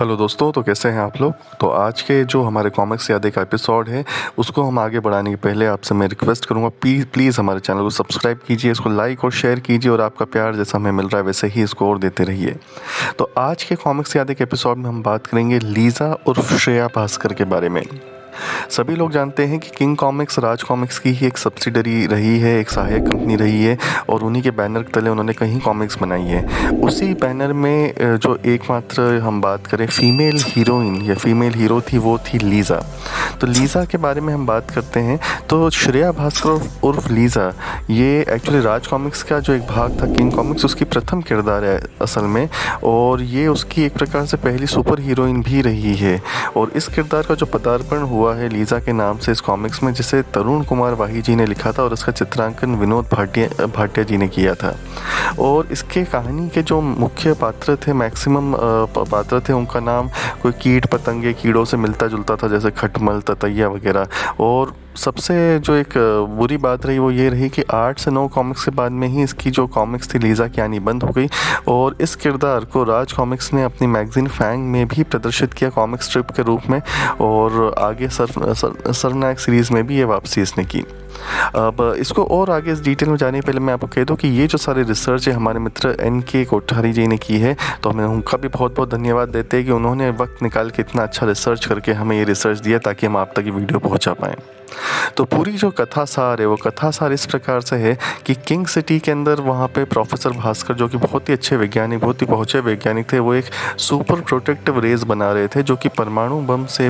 Hello दोस्तों, तो कैसे हैं आप लोग। तो आज के जो हमारे कॉमिक्स यादें का एपिसोड है उसको हम आगे बढ़ाने के पहले आपसे मैं रिक्वेस्ट करूंगा, प्लीज़ हमारे चैनल को सब्सक्राइब कीजिए, इसको लाइक और शेयर कीजिए और आपका प्यार जैसा हमें मिल रहा है वैसे ही इसको और देते रहिए। तो आज के कॉमिक्स यादें के एपिसोड में हम बात करेंगे लीज़ा उर्फ श्रेया भास्कर के बारे में। सभी लोग जानते हैं कि किंग कॉमिक्स राज कॉमिक्स की ही एक सब्सिडरी रही है, एक सहायक कंपनी रही है और उन्हीं के बैनर तले उन्होंने कहीं कॉमिक्स बनाई है। उसी बैनर में जो एकमात्र हम बात करें फीमेल हीरोइन या फीमेल हीरो थी वो थी लीज़ा। तो लीज़ा के बारे में हम बात करते हैं तो श्रेया भास्कर उर्फ लीज़ा ये एक्चुअली राज कॉमिक्स का जो एक भाग था किंग कॉमिक्स उसकी प्रथम किरदार है असल में, और ये उसकी एक प्रकार से पहली सुपर हीरोइन भी रही है। और इस किरदार का जो पदार्पण हुआ है लीज़ा के नाम से इस कॉमिक्स में, जिसे तरुण कुमार वाही जी ने लिखा था और इसका चित्रांकन विनोद भाटिया जी ने किया था। और इसके कहानी के जो मुख्य पात्र थे, मैक्सिमम पात्र थे, उनका नाम कोई कीट पतंगे कीड़ों से मिलता जुलता था, जैसे खटमल ततैया वगैरह। और सबसे जो एक बुरी बात रही वो ये रही कि 8 से 9 कॉमिक्स के बाद में ही इसकी जो कॉमिक्स थी लीज़ा की आनी बंद हो गई और इस किरदार को राज कॉमिक्स ने अपनी मैगज़ीन फैंग में भी प्रदर्शित किया कॉमिक स्ट्रिप के रूप में, और आगे सरनायक सीरीज़ में भी ये वापसी इसने की। अब इसको और आगे इस डिटेल में जाने पहले मैं आपको कह दूं कि ये जो सारे रिसर्च है हमारे मित्र NK कोठारी जी ने की है, तो हमें उनका भी बहुत बहुत धन्यवाद देते हैं कि उन्होंने वक्त निकाल के इतना अच्छा रिसर्च करके हमें ये रिसर्च दिया ताकि हम आप तक ये वीडियो पहुंचा पाएँ। तो पूरी जो कथा सार है वो कथा सार इस प्रकार से है कि किंग सिटी के अंदर वहाँ पे प्रोफेसर भास्कर जो कि बहुत ही अच्छे वैज्ञानिक, बहुत ही पहुँचे वैज्ञानिक थे, वो एक सुपर प्रोटेक्टिव रेस बना रहे थे जो कि परमाणु बम से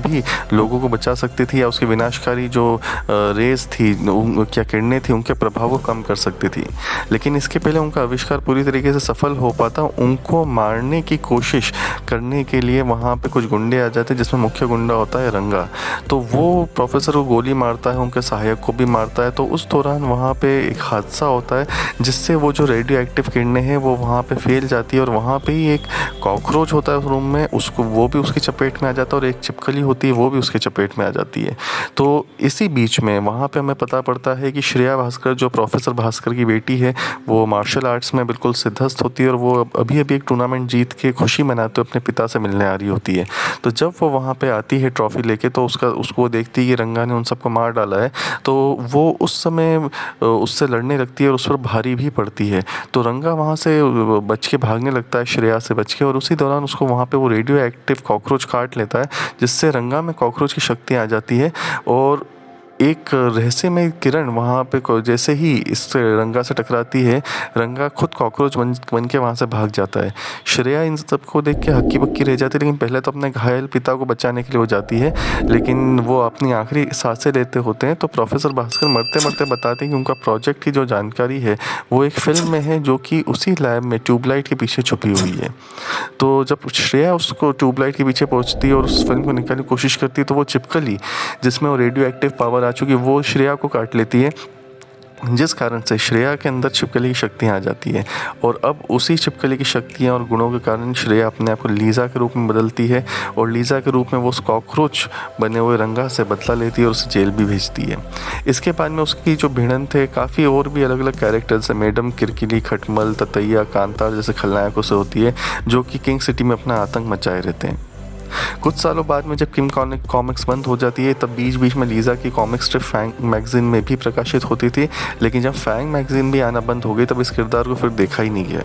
भी लोगों को बचा सकती थी या उसकी विनाशकारी जो रेस थी, क्या किरणें थी, उनके प्रभाव को कम कर सकती थी। लेकिन इसके पहले उनका आविष्कार पूरी तरीके से सफल हो पाता, उनको मारने की कोशिश करने के लिए वहाँ पे कुछ गुंडे आ जाते जिसमें मुख्य गुंडा होता है रंगा। तो वो प्रोफेसर को गोली मारता है, उनके सहायक को भी मारता है। तो उस दौरान वहाँ पे एक हादसा होता है जिससे वो जो रेडियो एक्टिव किरणें हैं वो वहाँ पे फैल जाती है और वहाँ पे ही एक कॉकरोच होता है उस रूम में, वो भी उसकी चपेट में आ जाता है और एक छिपकली होती है वो भी उसके चपेट में आ जाती है। तो इसी बीच में वहाँ पे हमें पता पड़ता है कि श्रेया भास्कर जो प्रोफेसर भास्कर की बेटी है वो मार्शल आर्ट्स में बिल्कुल सिद्धस्त होती है और वो अभी एक टूर्नामेंट जीत के खुशी मनाते हुए अपने पिता से मिलने आ रही होती है। तो जब वो वहाँ पे आती है ट्रॉफी लेके तो उसको देखती है रंगा ने उन सबको मार डाला है, तो वो उस समय उससे लड़ने लगती है और उस पर भारी भी पड़ती है। तो रंगा वहाँ से बच के भागने लगता है श्रेया से बच के, और उसी दौरान उसको वहाँ पे वो रेडियो एक्टिव कॉकरोच काट लेता है जिससे रंगा में कॉकरोच की शक्ति आ जाती है और एक रहस्यमय किरण वहाँ पे जैसे ही इस रंगा से टकराती है, रंगा खुद कॉकरोच बन के वहाँ से भाग जाता है। श्रेया इन सब को देख के हक्की बक्की रह जाती है, लेकिन पहले तो अपने घायल पिता को बचाने के लिए वो जाती है, लेकिन वो अपनी आखिरी सांसें लेते होते हैं तो प्रोफेसर भास्कर मरते मरते बताते हैं कि उनका प्रोजेक्ट की जो जानकारी है वो एक फिल्म में है जो कि उसी लैब में ट्यूबलाइट के पीछे छुपी हुई है। तो जब श्रेया उसको ट्यूबलाइट के पीछे पहुँचती है और उस फिल्म को निकालने की कोशिश करती है तो वो छिपकली जिसमें वो रेडियो एक्टिव पावर आ चुकी वो श्रेया को काट लेती है, जिस कारण से श्रेया के अंदर छिपकली की शक्तियाँ आ जाती है। और अब उसी छिपकली की शक्तियाँ और गुणों के कारण श्रेया अपने आप को लीज़ा के रूप में बदलती है और लीज़ा के रूप में वो उस कॉकरोच बने हुए रंगा से बदला लेती है और उसे जेल भी भेजती है। इसके बाद में उसकी जो भिड़ंत है काफ़ी और भी अलग अलग कैरेक्टर्स है, मैडम किरकिली, खटमल, ततैया, कांतार जैसे खलनायकों से होती है जो कि किंग सिटी में अपना आतंक मचाए रहते हैं। कुछ सालों बाद में जब किंग कॉमिक्स बंद हो जाती है तब बीच बीच में लीज़ा की कॉमिक स्ट्रिप फैंग मैगज़ीन में भी प्रकाशित होती थी, लेकिन जब फैंग मैगज़ीन भी आना बंद हो गई तब इस किरदार को फिर देखा ही नहीं गया।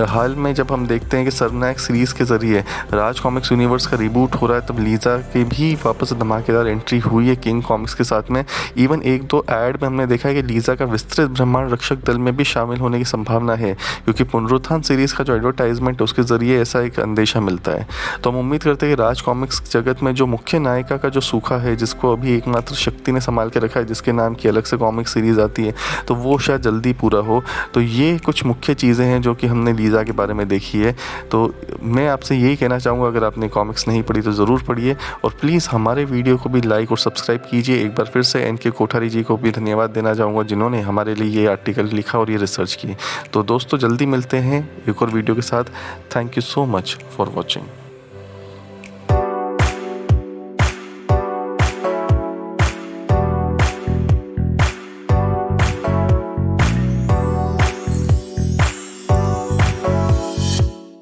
हाल में जब हम देखते हैं कि सरनायक सीरीज़ के ज़रिए राज कॉमिक्स यूनिवर्स का रिबूट हो रहा है तब लीज़ा की भी वापस धमाकेदार एंट्री हुई है किंग कॉमिक्स के साथ में। इवन 1-2 ऐड में हमने देखा है कि लीज़ा का विस्तृत ब्रह्मांड रक्षक दल में भी शामिल होने की संभावना है, क्योंकि पुनरुत्थान सीरीज़ का जो एडवर्टाइजमेंट है उसके ज़रिए ऐसा एक अंदेशा मिलता है। तो हम उम्मीद करते हैं कि राज कॉमिक्स जगत में जो मुख्य नायिका का जो सूखा है, जिसको अभी एकमात्र शक्ति ने संभाल के रखा है, जिसके नाम की अलग से कॉमिक सीरीज़ आती है, तो वो शायद जल्दी पूरा हो। तो ये कुछ मुख्य चीज़ें हैं जो कि हमने लीज़ा के बारे में देखी है। तो मैं आपसे यही कहना चाहूँगा, अगर आपने कॉमिक्स नहीं पढ़ी तो ज़रूर पढ़िए और प्लीज़ हमारे वीडियो को भी लाइक और सब्सक्राइब कीजिए। एक बार फिर से NK कोठारी जी को भी धन्यवाद देना चाहूँगा जिन्होंने हमारे लिए ये आर्टिकल लिखा और ये रिसर्च की। तो दोस्तों जल्दी मिलते हैं एक और वीडियो के साथ। Thank you so much for watching.